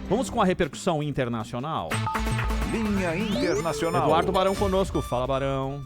Vamos com a repercussão internacional. Linha Internacional. Eduardo Barão conosco. Fala, Barão.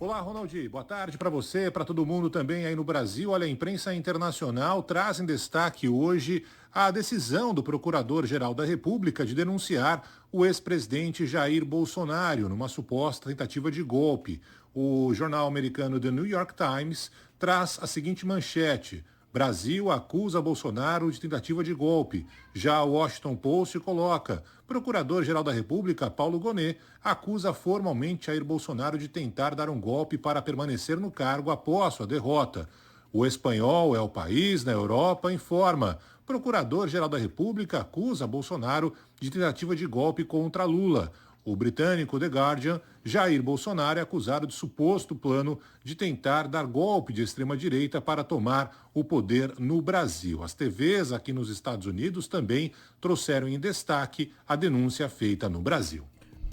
Olá, Ronaldi. Boa tarde para você, para todo mundo também aí no Brasil. Olha, a imprensa internacional traz em destaque hoje a decisão do Procurador-Geral da República de denunciar o ex-presidente Jair Bolsonaro numa suposta tentativa de golpe. O jornal americano The New York Times traz a seguinte manchete: Brasil acusa Bolsonaro de tentativa de golpe. Já o Washington Post coloca: Procurador-Geral da República, Paulo Gonet, acusa formalmente Jair Bolsonaro de tentar dar um golpe para permanecer no cargo após sua derrota. O espanhol El País, na Europa, informa: Procurador-Geral da República acusa Bolsonaro de tentativa de golpe contra Lula. O britânico The Guardian: Jair Bolsonaro é acusado de suposto plano de tentar dar golpe de extrema-direita para tomar o poder no Brasil. As TVs aqui nos Estados Unidos também trouxeram em destaque a denúncia feita no Brasil.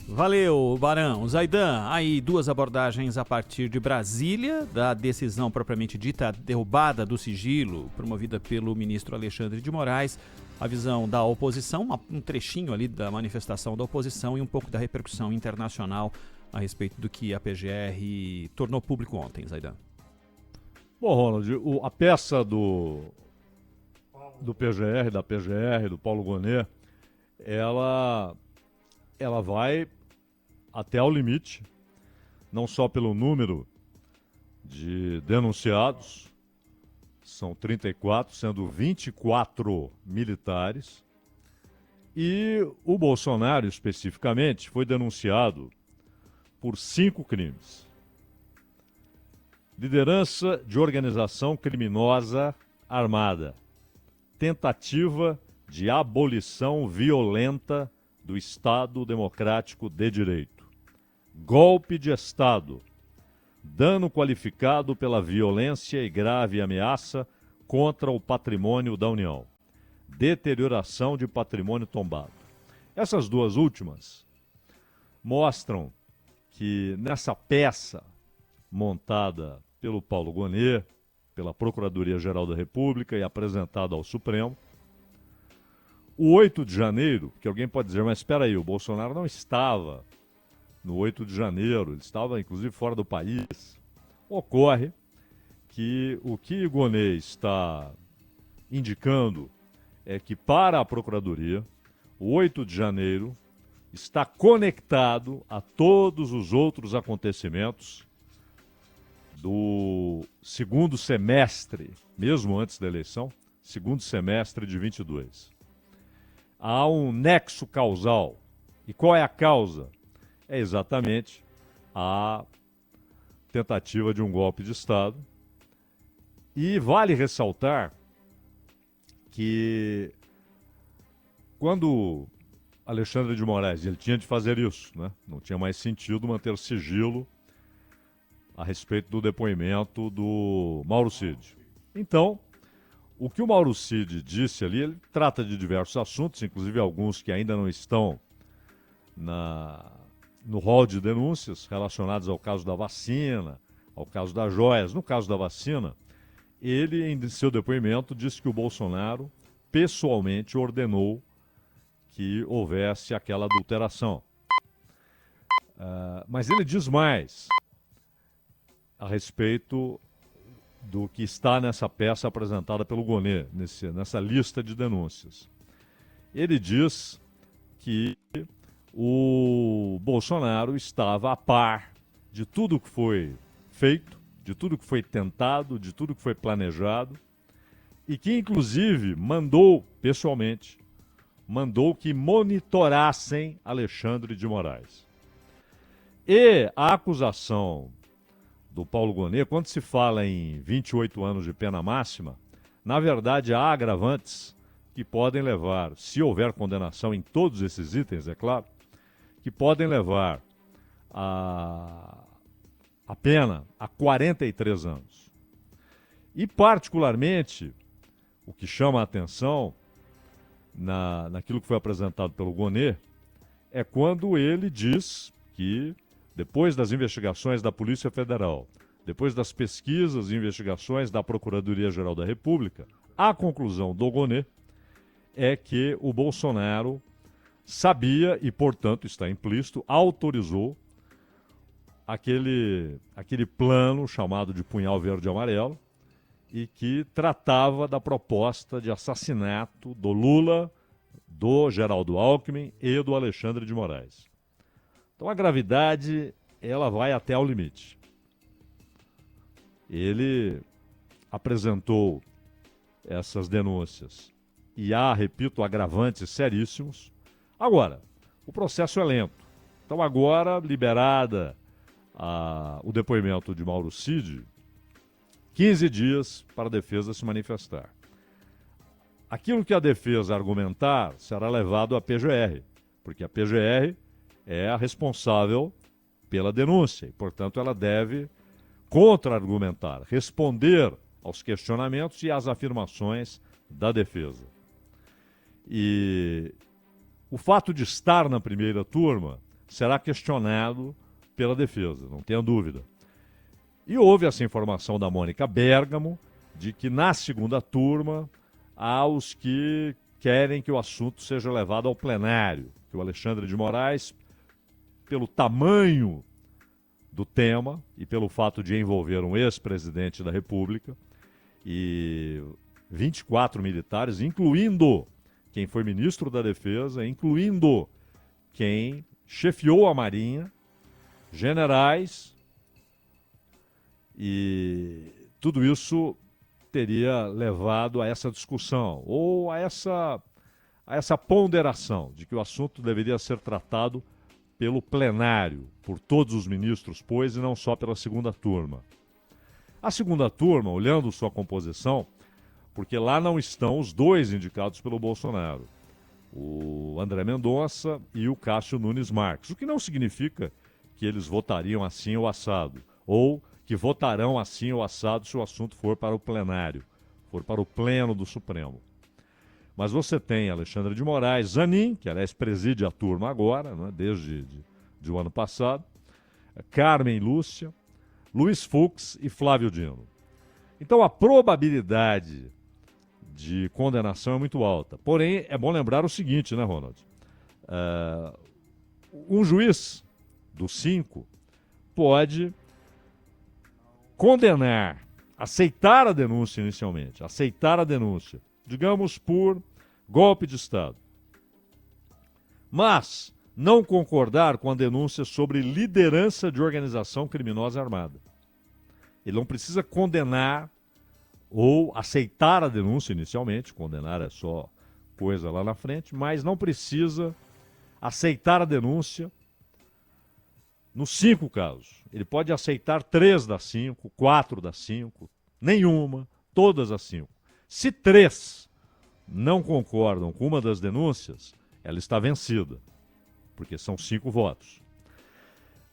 Valeu, Barão. Zaidan, aí duas abordagens a partir de Brasília, da decisão propriamente dita, derrubada do sigilo, promovida pelo ministro Alexandre de Moraes, a visão da oposição, um trechinho ali da manifestação da oposição e um pouco da repercussão internacional a respeito do que a PGR tornou público ontem, Zaidan. Bom, Ronald, a peça do PGR, da PGR, do Paulo Gonet, ela vai até ao limite, não só pelo número de denunciados, são 34, sendo 24 militares, e o Bolsonaro, especificamente, foi denunciado por 5 crimes. Liderança de organização criminosa armada, tentativa de abolição violenta do Estado Democrático de Direito, golpe de Estado, dano qualificado pela violência e grave ameaça contra o patrimônio da União, deterioração de patrimônio tombado. Essas duas últimas mostram que nessa peça montada pelo Paulo Gonet, pela Procuradoria-Geral da República e apresentada ao Supremo, o 8 de janeiro, que alguém pode dizer, mas espera aí, o Bolsonaro não estava no 8 de janeiro, ele estava inclusive fora do país. Ocorre que o que Gonet está indicando é que para a Procuradoria, o 8 de janeiro está conectado a todos os outros acontecimentos do segundo semestre, mesmo antes da eleição, segundo semestre de 22. Há um nexo causal. E qual é a causa? É exatamente a tentativa de um golpe de Estado. E vale ressaltar que quando Alexandre de Moraes, ele tinha de fazer isso, né? Não tinha mais sentido manter sigilo a respeito do depoimento do Mauro Cid. Então, o que o Mauro Cid disse ali, ele trata de diversos assuntos, inclusive alguns que ainda não estão no rol de denúncias relacionados ao caso da vacina, ao caso das joias. No caso da vacina, ele, em seu depoimento, disse que o Bolsonaro pessoalmente ordenou que houvesse aquela adulteração. Mas ele diz mais a respeito do que está nessa peça apresentada pelo Gonet, nessa lista de denúncias. Ele diz que o Bolsonaro estava a par de tudo que foi feito, de tudo que foi tentado, de tudo que foi planejado, e que, inclusive, pessoalmente, mandou que monitorassem Alexandre de Moraes. E a acusação do Paulo Gonet, quando se fala em 28 anos de pena máxima, na verdade há agravantes que podem levar, se houver condenação em todos esses itens, é claro, que podem levar a pena a 43 anos. E, particularmente, o que chama a atenção naquilo que foi apresentado pelo Gonet é quando ele diz que, depois das investigações da Polícia Federal, depois das pesquisas e investigações da Procuradoria-Geral da República, a conclusão do Gonet é que o Bolsonaro sabia e, portanto, está implícito, autorizou aquele plano chamado de Punhal Verde e Amarelo e que tratava da proposta de assassinato do Lula, do Geraldo Alckmin e do Alexandre de Moraes. Então a gravidade, ela vai até ao limite. Ele apresentou essas denúncias e há, repito, agravantes seríssimos. Agora, o processo é lento. Então agora, liberada o depoimento de Mauro Cid, 15 dias para a defesa se manifestar. Aquilo que a defesa argumentar será levado à PGR, porque a PGR é a responsável pela denúncia e, portanto, ela deve contra-argumentar, responder aos questionamentos e às afirmações da defesa. E o fato de estar na primeira turma será questionado pela defesa, não tenha dúvida. E houve essa informação da Mônica Bergamo de que na segunda turma há os que querem que o assunto seja levado ao plenário, que o Alexandre de Moraes, pelo tamanho do tema e pelo fato de envolver um ex-presidente da República e 24 militares, incluindo quem foi ministro da Defesa, incluindo quem chefiou a Marinha, generais, e tudo isso teria levado a essa discussão ou a essa ponderação de que o assunto deveria ser tratado pelo plenário, por todos os ministros, pois, e não só pela segunda turma. A segunda turma, olhando sua composição, porque lá não estão os dois indicados pelo Bolsonaro, o André Mendonça e o Cássio Nunes Marques, o que não significa que eles votariam assim ou assado, ou que votarão assim ou assado se o assunto for para o plenário, for para o pleno do Supremo. Mas você tem Alexandre de Moraes, Zanin, que aliás preside a turma agora, né, desde o ano passado, Carmen Lúcia, Luiz Fux e Flávio Dino. Então a probabilidade de condenação é muito alta. Porém, é bom lembrar o seguinte, né, Ronald? Um juiz dos 5 pode condenar, aceitar a denúncia inicialmente, digamos por golpe de Estado, mas não concordar com a denúncia sobre liderança de organização criminosa armada. Ele não precisa condenar ou aceitar a denúncia inicialmente, condenar é só coisa lá na frente, mas não precisa aceitar a denúncia nos 5 casos. Ele pode aceitar 3 das 5, 4 das 5, nenhuma, todas as 5. Se 3 não concordam com uma das denúncias, ela está vencida, porque são 5 votos.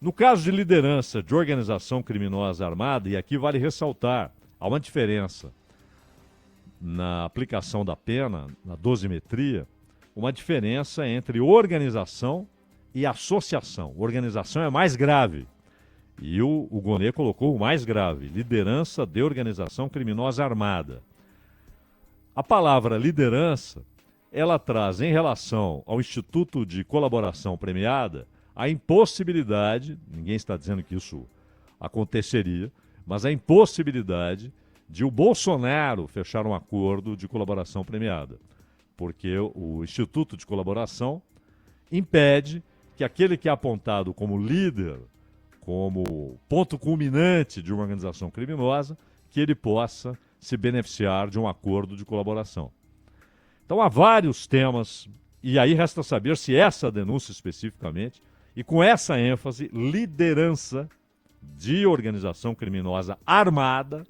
No caso de liderança de organização criminosa armada, e aqui vale ressaltar, há uma diferença na aplicação da pena, na dosimetria, uma diferença entre organização e associação. Organização é mais grave. E o Gonê colocou o mais grave, liderança de organização criminosa armada. A palavra liderança, ela traz em relação ao Instituto de Colaboração Premiada a impossibilidade, ninguém está dizendo que isso aconteceria, mas a impossibilidade de o Bolsonaro fechar um acordo de colaboração premiada. Porque o Instituto de Colaboração impede que aquele que é apontado como líder, como ponto culminante de uma organização criminosa, que ele possa se beneficiar de um acordo de colaboração. Então há vários temas, e aí resta saber se essa denúncia especificamente, e com essa ênfase, liderança de organização criminosa armada,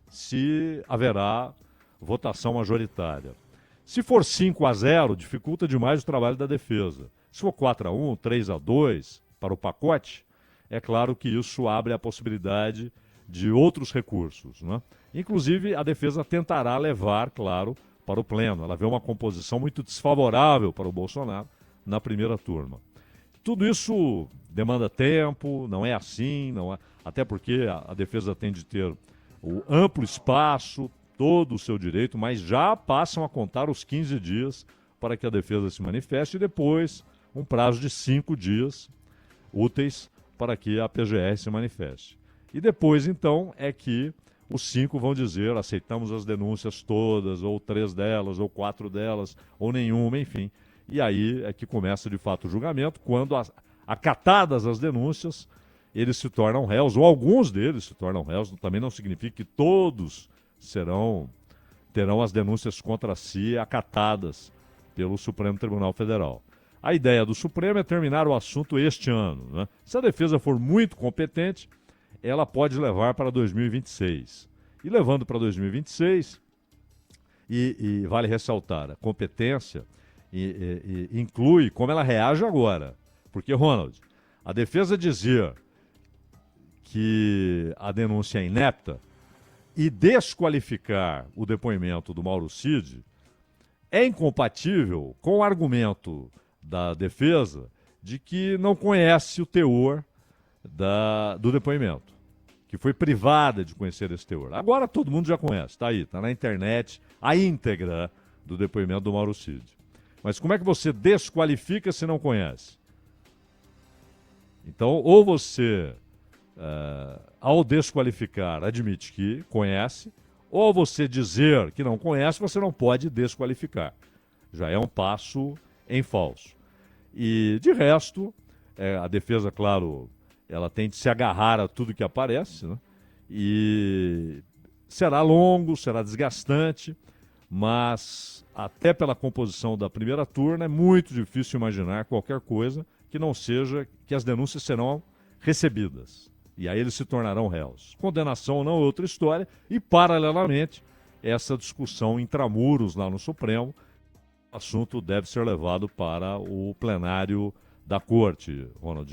se haverá votação majoritária. Se for 5-0, dificulta demais o trabalho da defesa. Se for 4-1, 3-2 para o pacote, é claro que isso abre a possibilidade de outros recursos, né? Inclusive, a defesa tentará levar, claro, para o pleno. Ela vê uma composição muito desfavorável para o Bolsonaro na primeira turma. Tudo isso demanda tempo, não é assim, não é... até porque a defesa tem de ter o amplo espaço, todo o seu direito, mas já passam a contar os 15 dias para que a defesa se manifeste e depois um prazo de 5 dias úteis para que a PGR se manifeste. E depois, então, é que os 5 vão dizer: aceitamos as denúncias todas, ou 3 delas, ou 4 delas, ou nenhuma, enfim. E aí é que começa, de fato, o julgamento. Quando acatadas as denúncias, eles se tornam réus, ou alguns deles se tornam réus. Também não significa que todos terão as denúncias contra si acatadas pelo Supremo Tribunal Federal. A ideia do Supremo é terminar o assunto este ano, né? Se a defesa for muito competente, ela pode levar para 2026. E levando para 2026, e vale ressaltar, a competência inclui como ela reage agora. Porque, Ronald, a defesa dizer que a denúncia é inepta e desqualificar o depoimento do Mauro Cid é incompatível com o argumento da defesa de que não conhece o teor do depoimento, que foi privada de conhecer esse teor. Agora todo mundo já conhece, está aí, está na internet, a íntegra do depoimento do Mauro Cid. Mas como é que você desqualifica se não conhece? Então, ou você, ao desqualificar, admite que conhece, ou ao você dizer que não conhece, você não pode desqualificar. Já é um passo em falso. E, de resto, a defesa, claro, ela tem de se agarrar a tudo que aparece, né? E será longo, será desgastante, mas até pela composição da primeira turma é muito difícil imaginar qualquer coisa que não seja que as denúncias serão recebidas. E aí eles se tornarão réus. Condenação ou não é outra história. E, paralelamente, essa discussão intramuros lá no Supremo, o assunto deve ser levado para o plenário da Corte, Ronald.